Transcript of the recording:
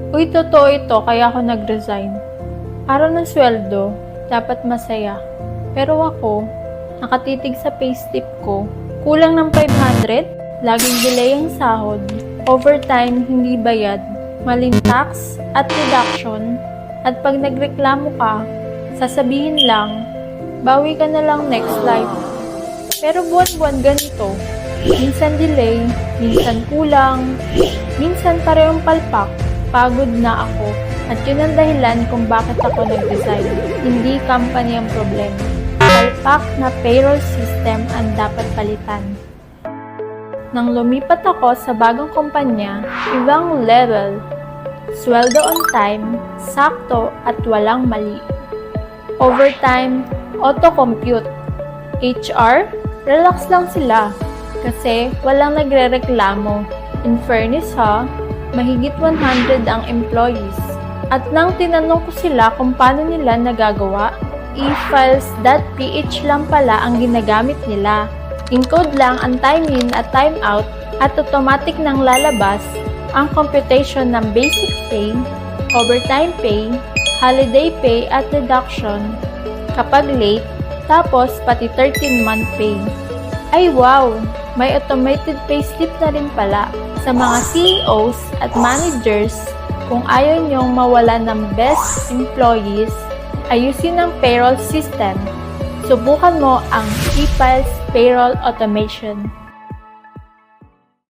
Uy, totoo ito kaya ako nag-resign. Araw ng sweldo, dapat masaya. Pero ako, nakatitig sa payslip ko, kulang ng 500, laging delay ang sahod, overtime hindi bayad, maling tax at deduction, at pag nagreklamo ka, sasabihin lang, bawi ka na lang next life. Pero buwan-buwan ganito, minsan delay, minsan kulang, minsan parehong palpak, pagod na ako. At yun ang dahilan kung bakit ako nag-resign. Hindi company ang problema. Palpak na payroll system ang dapat palitan. Nang lumipat ako sa bagong kumpanya, ibang level. Sweldo on time, sakto at walang mali. Overtime, auto-compute. HR, relax lang sila. Kasi walang nagre-reklamo. In fairness ha, mahigit 100 ang employees. At nang tinanong ko sila kung paano nila nagagawa, e-files.ph lang pala ang ginagamit nila. Encode lang ang time in at time out at automatic nang lalabas ang computation ng basic pay, overtime pay, holiday pay at deduction kapag late, tapos pati 13-month pay. Ay wow! May automated payslip na rin pala sa mga CEOs at managers. Kung ayaw niyong mawala ng best employees, ayusin ang payroll system. Subukan mo ang e-files payroll automation.